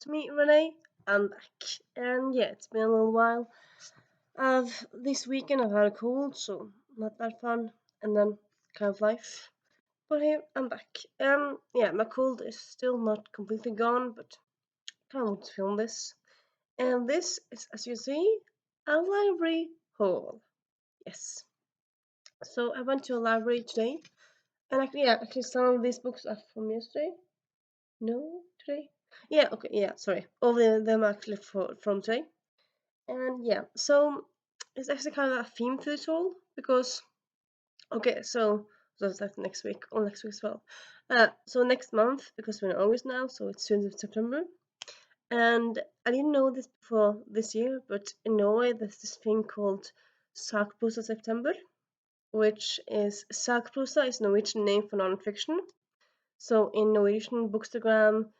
it's me, Renee. I'm back. And yeah, it's been a little while. This weekend I've had a cold, so not that fun. And then kind of life. But here, I'm back. Yeah, my cold is still not completely gone, but kind of want to film this. And this is, as you see, a library haul. Yes. So I went to a library today, and actually some of these books are from yesterday. No, today? Yeah, okay, yeah, sorry. All of them are actually from today. And yeah, so it's actually kind of a theme to this all because, okay, so that's like next week or next week as well. So next month, because we're in August now, so it's soon September. And I didn't know this before this year, but in Norway there's this thing called Sakprosa September, which is Sakprosa is Norwegian name for non-fiction. So in Norwegian Bookstagram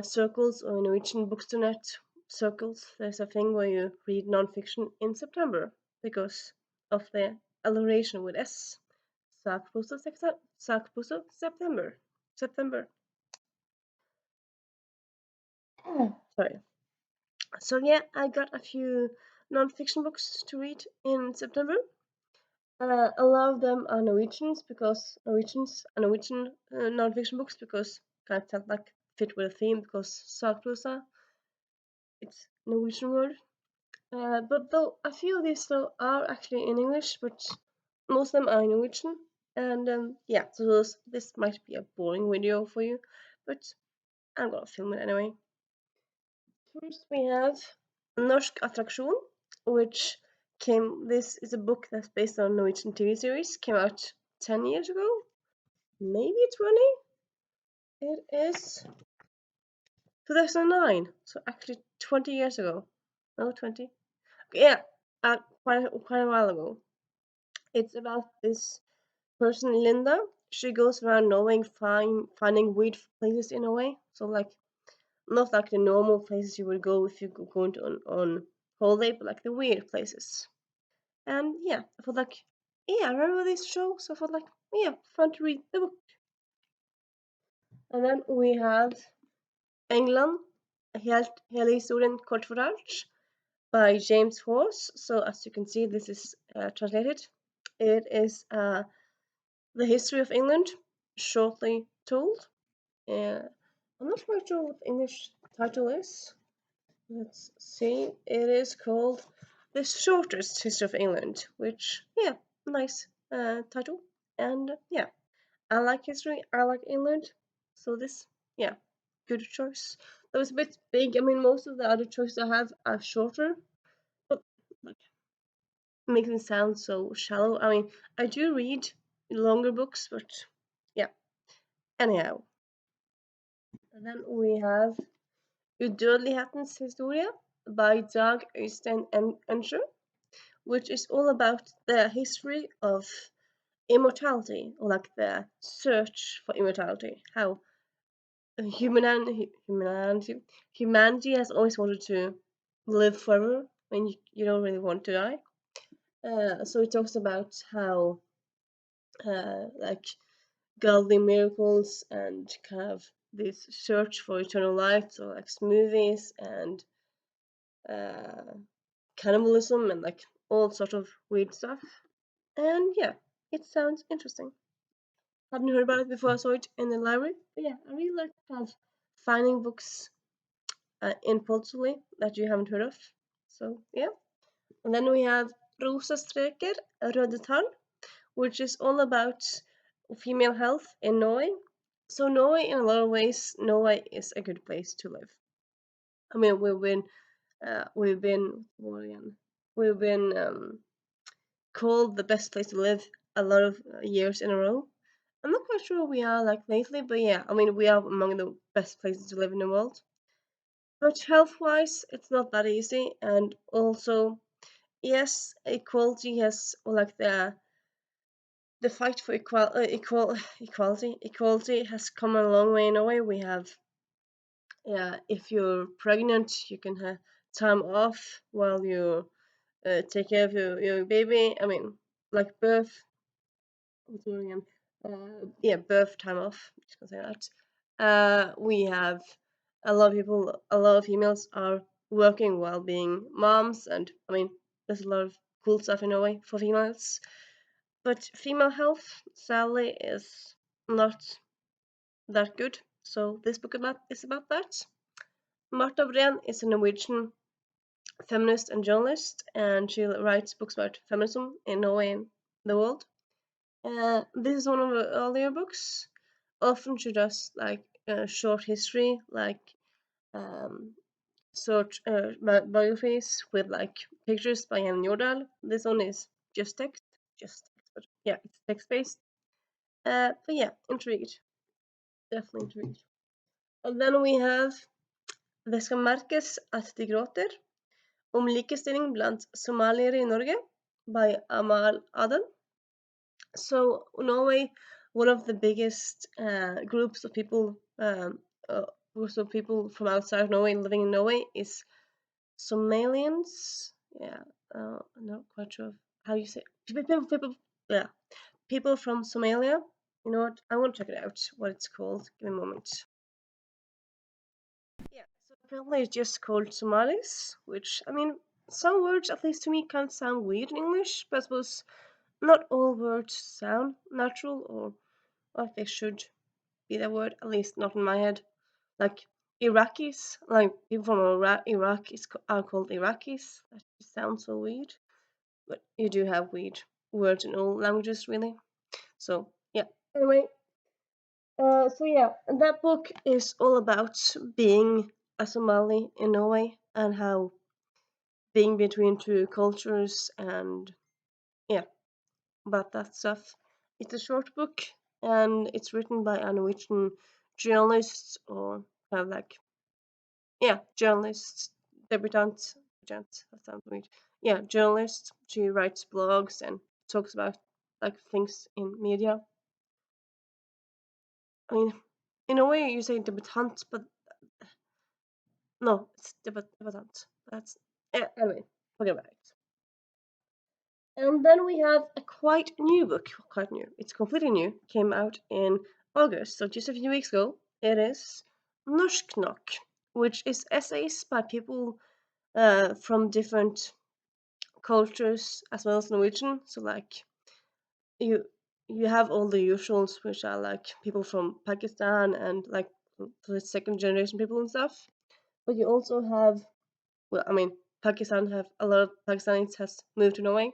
circles or Norwegian Bookstanet circles, there's a thing where you read non-fiction in September because of the alliteration with S. Sakprosa September. September. Sorry. So yeah, I got a few non-fiction books to read in September. A lot of them are Norwegian non-fiction books because kind of felt like fit with a theme because Sakprosa, it's Norwegian word. But though a few of these though are actually in English, but most of them are in Norwegian. And yeah, so this might be a boring video for you, but I'm gonna film it anyway. First we have Norsk Attraksjon, which this is a book that's based on a Norwegian TV series, came out 10 years ago, maybe 20? It is 2009, so actually 20 years ago. No, 20? Yeah, quite a while ago. It's about this person, Linda. She goes around Norway finding weird places in a way. So like not like the normal places you would go if you go going to on holiday, but like the weird places. And yeah, I thought like, yeah, I remember this show, so I thought like, yeah, fun to read the book. And then we have England, Hele historien kort fortalt by James Horse. So as you can see, this is translated. It is the history of England, shortly told. I'm not quite sure what the English title is. Let's see. It is called The Shortest History of England, which, yeah, nice title. And yeah, I like history, I like England. So this, yeah, good choice. That was a bit big. I mean, most of the other choices I have are shorter, but like, makes it sound so shallow. I mean, I do read longer books, but yeah. Anyhow, and then we have Udødelighetens historie by Dag Øystein Ensjø, which is all about the history of immortality, or like the search for immortality. How humanity has always wanted to live forever when you don't really want to die. So it talks about how like godly miracles and kind of this search for eternal life, so like smoothies and uh, cannibalism and like all sort of weird stuff. And yeah, it sounds interesting. Hadn't heard about it before I saw it in the library, but yeah, I really like kind of finding books impulsively that you haven't heard of. So yeah, and then we have Rosa Streker, Røde Tall, which is all about female health in Norway. So Norway, in a lot of ways, Norway is a good place to live. I mean, we've been called the best place to live a lot of years in a row. I'm not quite sure we are like lately, but yeah, I mean, we are among the best places to live in the world. But health-wise, it's not that easy, and also, yes, equality has, or like the fight for equality has come a long way in a way. We have, yeah, if you're pregnant, you can have time off while you take care of your baby. I mean, like birth, what's the word again? Yeah, birth time off. Just gonna say that. We have a lot of females are working while being moms, and I mean, there's a lot of cool stuff in Norway for females. But female health, sadly, is not that good. So this book is about that. Marta Breen is a Norwegian feminist and journalist, and she writes books about feminism in Norway and the world. This is one of her earlier books. Often she does like short history, like um, short biographies with like pictures by Jan Jordal. This one is just text, but yeah, it's text based. But yeah, intrigued, definitely intrigued. And then we have Det skal merkes at de gråter, om likestilling blant somaliere i Norge by Amal Aden. So Norway, one of the biggest groups of people, groups of people from outside Norway living in Norway is Somalians. Yeah, I'm not quite sure how you say yeah, people from Somalia. You know what? I want to check it out. What it's called? Give me a moment. Yeah, so apparently it's just called Somalis, which I mean, some words, at least to me, kind of sound weird in English, but I suppose not all words sound natural or like they should be that word, at least not in my head. Like Iraqis, like people from Iraq are called Iraqis. That just sounds so weird. But you do have weird words in all languages, really. So, yeah. Anyway, so yeah, that book is all about being a Somali in Norway and how being between two cultures and yeah, about that stuff. It's a short book and it's written by a Norwegian journalist or kind of like yeah, journalist, debutante, that sounds weird. Yeah, journalist. She writes blogs and talks about like things in media. I mean, in a way, you say debutant, but no, it's debutant. That's anyway. Forget about it. And then we have a quite new book. Quite new. It's completely new. Came out in August, so just a few weeks ago. It is Norsk Nok, which is essays by people from different cultures as well as Norwegian. So like you you have all the usuals, which are like people from Pakistan and like the second generation people and stuff. But you also have, well, I mean, Pakistan have a lot of Pakistanis has moved to Norway.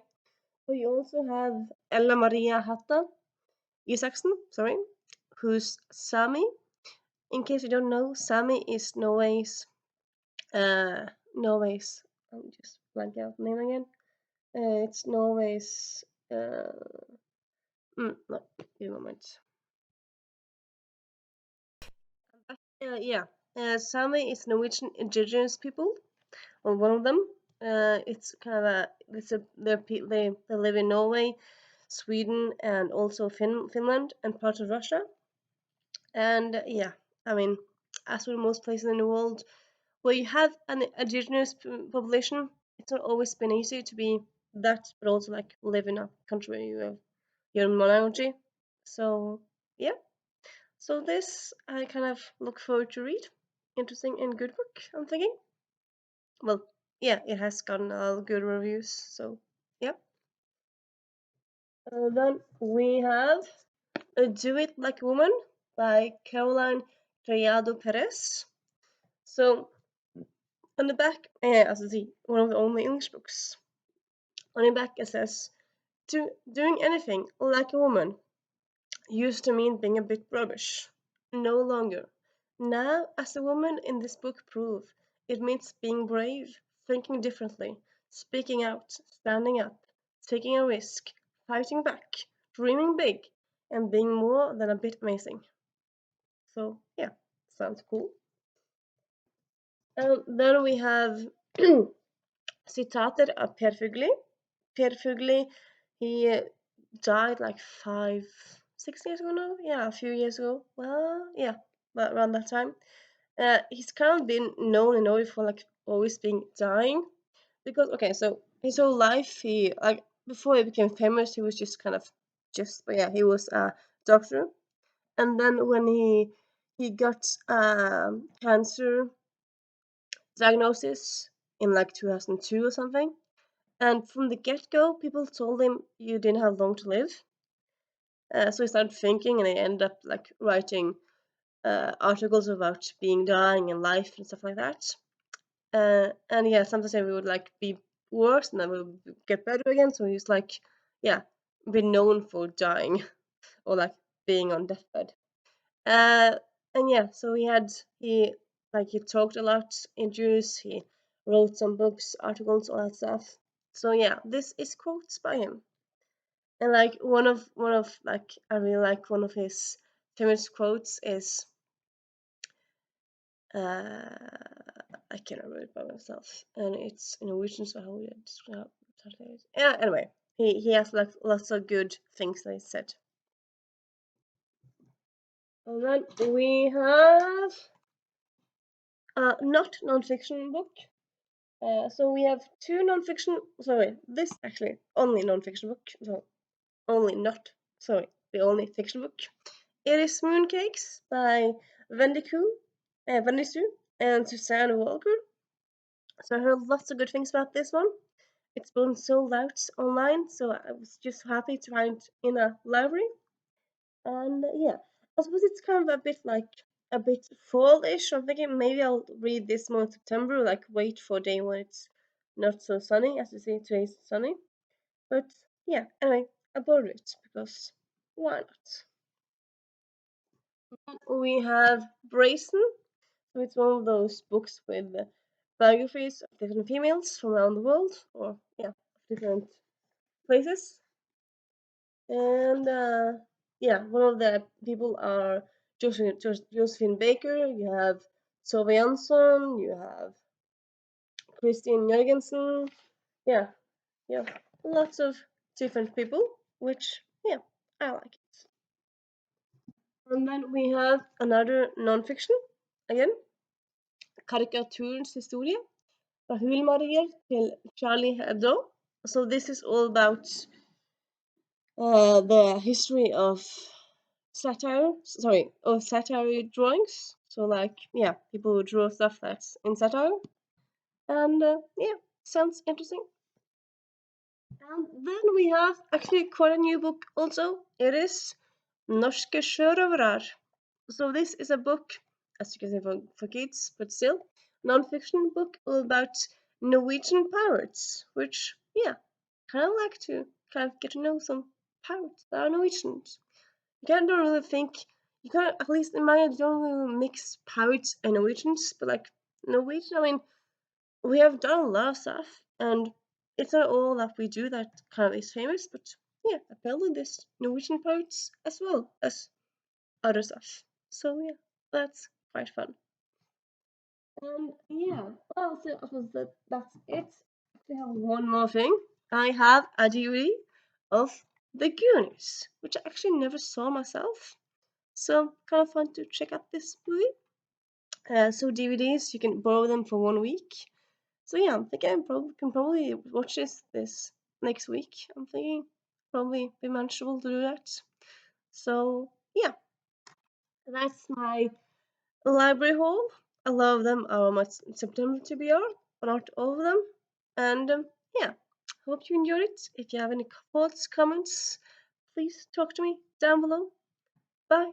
But you also have Ella Maria Hatta Isaksen, sorry, who's Sami. In case you don't know, Sami is Norway's. I'm just blanking out the name again. It's Norway's. No, give a moment. Yeah, Sami is Norwegian indigenous people, or one of them. It's kind of they live in Norway, Sweden, and also Finland and part of Russia. And yeah, I mean, as with most places in the world where you have an indigenous population, it's not always been easy to be that, but also like live in a country where you have your own minority. So yeah, so this I kind of look forward to read. Interesting and good book, I'm thinking. Well, yeah, it has gotten good reviews, so yeah. Then we have Do It Like a Woman by Caroline Rayado Perez. So on the back, as you see, one of the only English books. On the back it says, doing anything like a woman used to mean being a bit rubbish. No longer. Now, as the woman in this book prove, it means being brave, thinking differently, speaking out, standing up, taking a risk, fighting back, dreaming big, and being more than a bit amazing. So, yeah, sounds cool. Then we have citater av Per Fugli. Per Fugli, he died like 6 years ago now. Yeah, a few years ago. Well, yeah, but around that time. He's kind of been known in Norway for like always being dying because okay, so his whole life he like before he became famous he was just kind of just but yeah he was a doctor, and then when he he got cancer diagnosis in like 2002 or something. And from the get go, people told him you didn't have long to live. So he started thinking, and he ended up like writing articles about being dying and life and stuff like that. And yeah, sometimes we would like be worse, and then we would get better again. So he's like, yeah, been known for dying or like being on deathbed. Uh, and yeah, so he talked a lot, interviews, he wrote some books, articles, all that stuff. So yeah, this is quotes by him. And like one of like I really like one of his famous quotes is I can't remember it by myself, and it's in Norwegian, so how would I describe it? Yeah, anyway, he has like lots of good things that he said. And then we have a not non-fiction book. So we have two non-fiction. Sorry, this actually only non-fiction book. So only not sorry, the only fiction book. It is Mooncakes by Wendy Sue and Suzanne Walker. So I heard lots of good things about this one. It's been sold out online, so I was just happy to find it in a library. And yeah, I suppose it's kind of a bit fallish. I'm thinking maybe I'll read this more in September, like wait for a day when it's not so sunny, as you see today's sunny. But yeah, anyway, I bought it because why not? We have Brazen, so it's one of those books with biographies of different females from around the world, or yeah, different places. And yeah, one of the people are Josephine Baker. You have Tove Jansson. You have Christine Jørgensen. Yeah, yeah, lots of different people, which yeah, I like it. And then we have another non-fiction again, karikaturens fra Hulmarier til Charlie Hebdo. So this is all about the history of satire drawings. So like yeah, people who draw stuff that's in satire, and yeah, sounds interesting. And then we have actually quite a new book also. It is Norske sjørøvere. So this is a book, as you can say for kids, but still non-fiction book all about Norwegian pirates, which yeah, kind of like to kind of get to know some pirates that are Norwegians. You kind of don't really think you can't, at least in my head, you don't really mix pirates and Norwegians, but like Norwegian, I mean, we have done a lot of stuff, and it's not all that we do that kind of is famous, but yeah, apparently there's Norwegian pirates as well as other stuff. So yeah, that's quite fun. And yeah, well, so I suppose that's it. I have one more thing. I have a DVD of The Goonies, which I actually never saw myself. So kind of fun to check out this movie. So DVDs, you can borrow them for 1 week. So yeah, I'm thinking can probably watch this next week. I'm thinking probably be manageable to do that. So yeah, that's my library haul. A lot of them are much September to be out, but not all of them. And yeah, hope you enjoyed it. If you have any thoughts, comments, please talk to me down below. Bye.